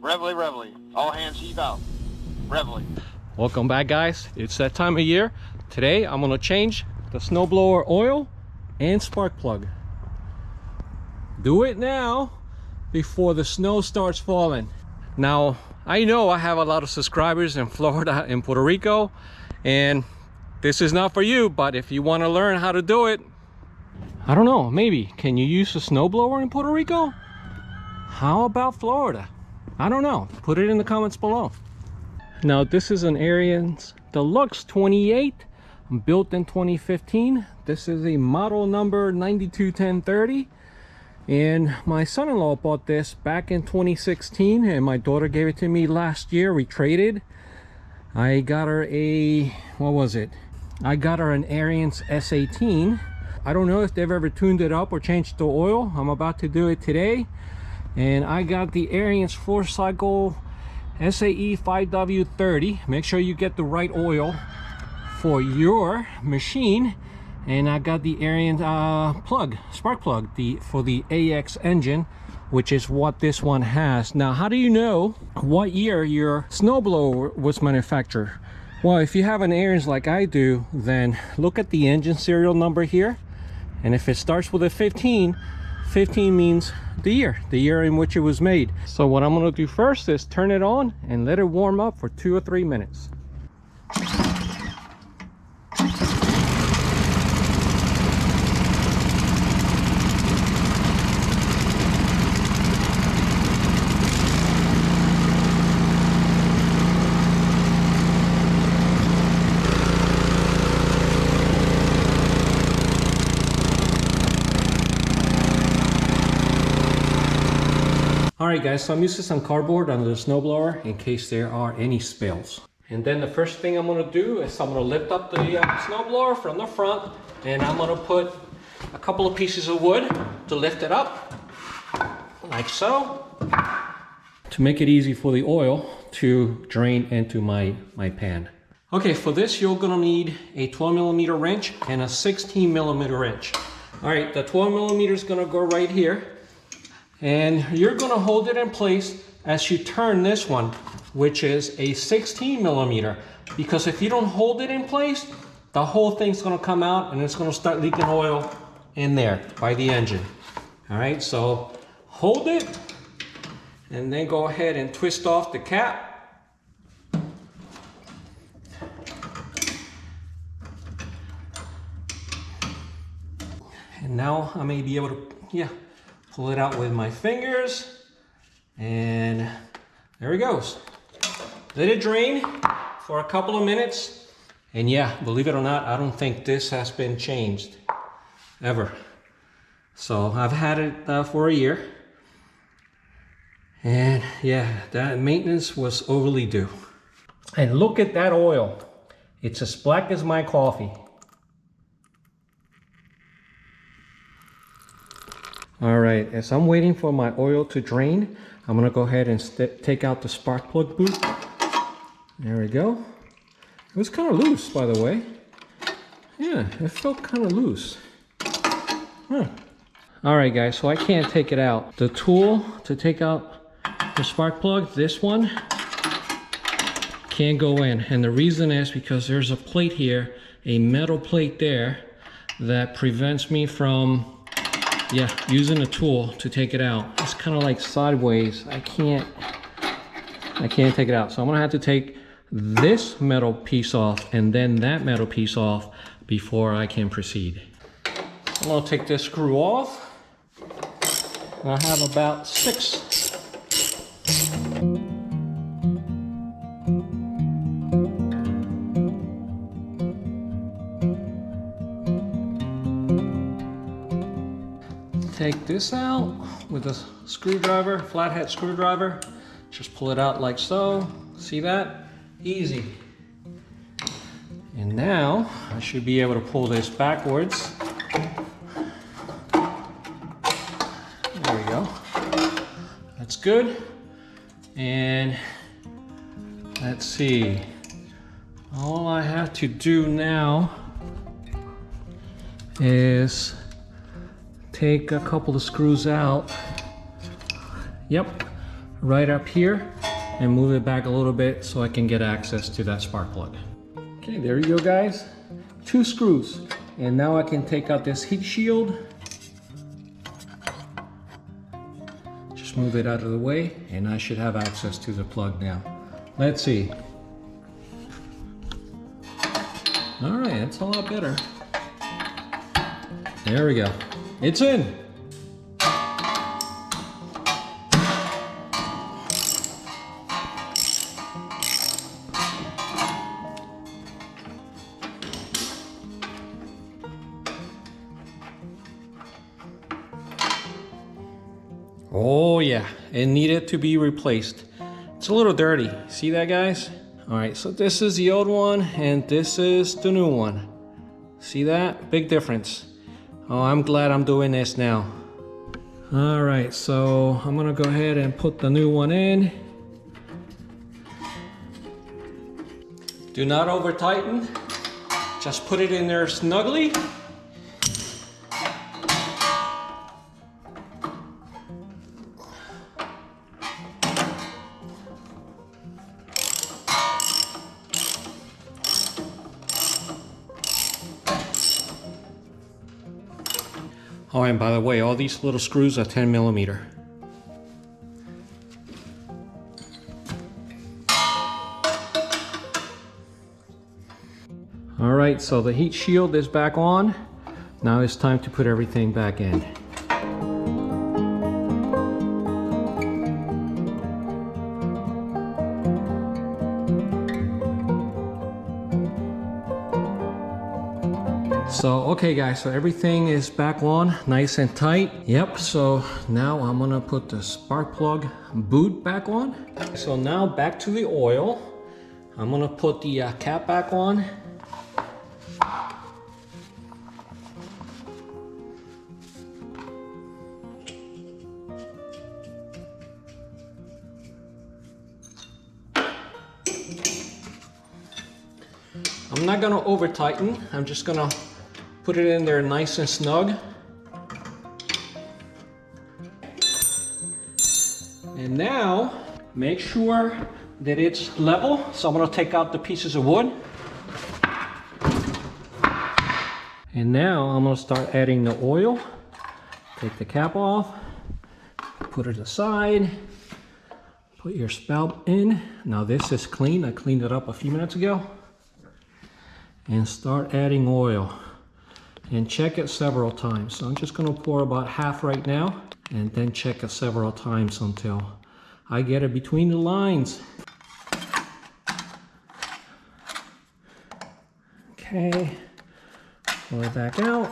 Reveille, reveille. All hands heave out. Reveille. Welcome back, guys. It's that time of year. Today I'm gonna change the snowblower oil and spark plug. Do it now before the snow starts falling. Now, I know I have a lot of subscribers in Florida and Puerto Rico, and this is not for you, but if you want to learn how to do it, I don't know, maybe. Can you use a snowblower in Puerto Rico? How about Florida? I don't know. Put it in the comments below. Now, this is an Ariens Deluxe 28, built in 2015. This is a model number 921030. And my son-in-law bought this back in 2016, and my daughter gave it to me last year. We traded. I got her a, what was it? I got her an Ariens S18. I don't know if they've ever tuned it up or changed the oil. I'm about to do it today. And I got the Ariens 4-cycle SAE 5W30. Make sure you get the right oil for your machine. And I got the Ariens spark plug for the AX engine, which is what this one has. Now, how do you know what year your snowblower was manufactured? Well, if you have an Ariens like I do, then look at the engine serial number here. And if it starts with a 15, 15 means the year in which it was made. So what I'm gonna do first is turn it on and let it warm up for 2 or 3 minutes. Alright guys, so I'm using some cardboard under the snowblower in case there are any spills. And then the first thing I'm going to do is I'm going to lift up the snowblower from the front, and I'm going to put a couple of pieces of wood to lift it up, like so, to make it easy for the oil to drain into my pan. Okay, for this you're going to need a 12mm wrench and a 16mm wrench. Alright, the 12mm is going to go right here. And you're going to hold it in place as you turn this one, which is a 16mm, because if you don't hold it in place, the whole thing's going to come out and it's going to start leaking oil in there by the engine. All right, so hold it and then go ahead and twist off the cap. And now I may be able to, pull it out with my fingers, and there it goes. Let it drain for a couple of minutes, and believe it or not, I don't think this has been changed ever. So I've had it for a year, and that maintenance was overly due. And look at that oil. It's as black as my coffee. All right, as I'm waiting for my oil to drain, I'm gonna go ahead and take out the spark plug boot. There we go. It was kind of loose, by the way. Yeah, it felt kind of loose. All right, guys, so I can't take it out. The tool to take out the spark plug, this one, can't go in. And the reason is because there's a plate here, a metal plate there, that prevents me from using a tool to take it out. It's kind of like sideways. I can't take it out. So I'm gonna have to take this metal piece off and then that metal piece off before I can proceed. I'm gonna take this screw off. And I have about 6. Take this out with a screwdriver, flathead screwdriver. Just pull it out like so. See that? Easy. And now I should be able to pull this backwards. There we go. That's good. And let's see. All I have to do now is take a couple of screws out. Yep, right up here. and move it back a little bit so I can get access to that spark plug. Okay, there you go guys. 2 screws. And now I can take out this heat shield. Just move it out of the way and I should have access to the plug now. Let's see. All right, that's a lot better. There we go. It's in. Oh yeah, it needed to be replaced. It's a little dirty. See that, guys? All right, so this is the old one and this is the new one. See that? Big difference. Oh, I'm glad I'm doing this now. All right, so I'm gonna go ahead and put the new one in. Do not over tighten. Just put it in there snugly. Oh, and by the way, all these little screws are 10 millimeter. All right, so the heat shield is back on. Now it's time to put everything back in. So, okay guys, so everything is back on, nice and tight. Yep, so now I'm gonna put the spark plug boot back on. So now back to the oil. I'm gonna put the cap back on. I'm not gonna over tighten, I'm just gonna put it in there nice and snug. And now, make sure that it's level. So I'm gonna take out the pieces of wood. And now I'm gonna start adding the oil. Take the cap off, put it aside, put your spout in. Now this is clean, I cleaned it up a few minutes ago. And start adding oil. And check it several times. So I'm just gonna pour about half right now and then check it several times until I get it between the lines. Okay, pour it back out.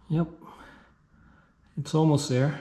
Yep, it's almost there.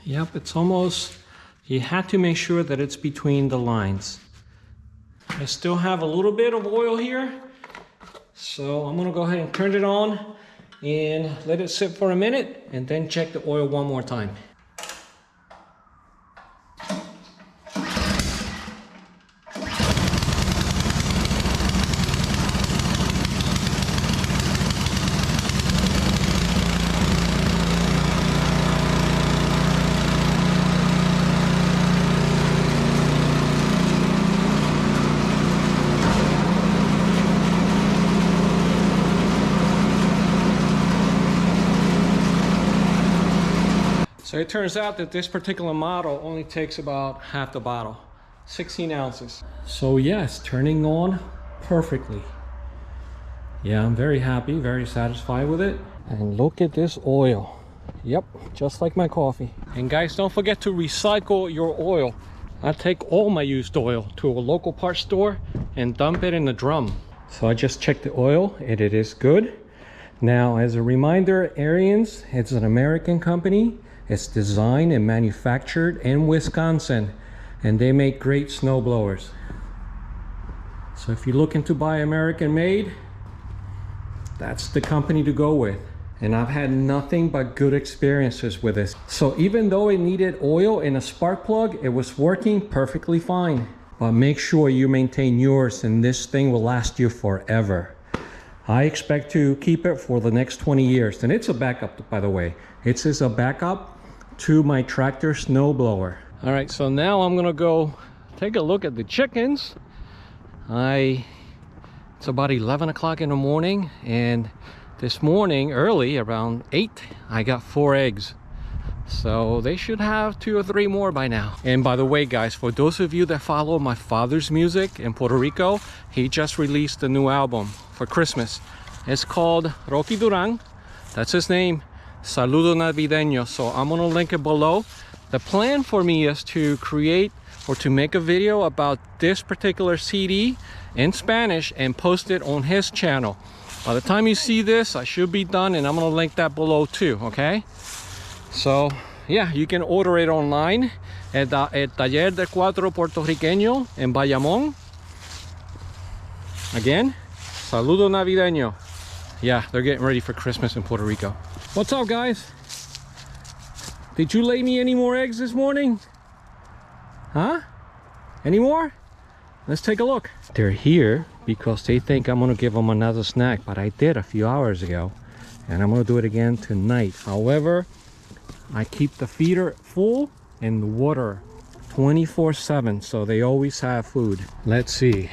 Yep, it's almost, you have to make sure that it's between the lines. I still have a little bit of oil here, so I'm gonna go ahead and turn it on and let it sit for a minute and then check the oil one more time. So it turns out that this particular model only takes about half the bottle, 16 ounces. So yes, turning on perfectly. Yeah, I'm very happy, very satisfied with it. And look at this oil. Yep, just like my coffee. And guys, don't forget to recycle your oil. I take all my used oil to a local parts store and dump it in a drum. So I just checked the oil and it is good. Now, as a reminder, Ariens, it's an American company. It's designed and manufactured in Wisconsin, and they make great snow blowers. So if you're looking to buy American made, that's the company to go with. and I've had nothing but good experiences with this. So even though it needed oil and a spark plug, it was working perfectly fine. But make sure you maintain yours, and this thing will last you forever. I expect to keep it for the next 20 years. And it's a backup, by the way. It's a backup to my tractor snowblower. All right, so now I'm gonna go take a look at the chickens. It's about 11 o'clock in the morning, and this morning early around 8 I got 4 eggs, so they should have 2 or 3 more by now. And by the way guys, for those of you that follow my father's music in Puerto Rico, he just released a new album for Christmas. It's called Rocky Duran, that's his name, Saludo Navideño. So I'm gonna link it below. The plan for me is to create or to make a video about this particular CD in Spanish and post it on his channel. By the time you see this, I should be done, and I'm gonna link that below too, okay? So yeah, you can order it online at El Taller del Cuatro Puertorriqueño in Bayamón. Again, Saludo Navideño. Yeah, they're getting ready for Christmas in Puerto Rico. What's up guys? Did you lay me any more eggs this morning? Huh? Any more? Let's take a look. They're here because they think I'm gonna give them another snack, but I did a few hours ago, and I'm gonna do it again tonight. However, I keep the feeder full and the water 24/7, so they always have food. Let's see.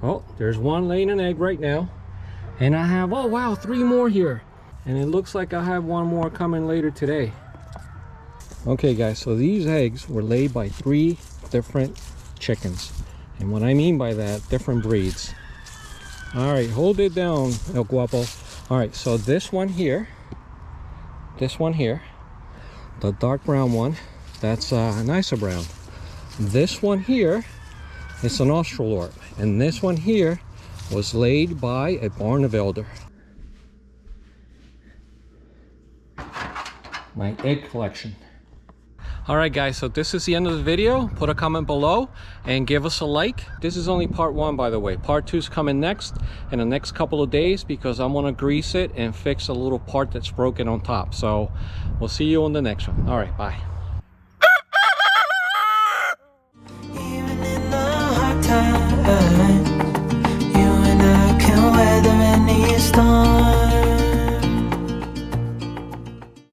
Oh, there's one laying an egg right now, and I have, oh wow, 3 more here, and it looks like I have 1 more coming later today. Okay guys, so these eggs were laid by 3 different chickens, and what I mean by that, different breeds. All right, hold it down, El Guapo. All right, so this one here, the dark brown one, that's an Isa brown. This one here is an Australorp, and this one here was laid by a Barnevelder. My egg collection. All right guys, so this is the end of the video. Put a comment below and give us a like. This is only part 1, by the way. Part 2 is coming next in the next couple of days, because I'm gonna grease it and fix a little part that's broken on top. So we'll see you on the next one. All right, bye. Even in the hard times, you and I can weather any storm.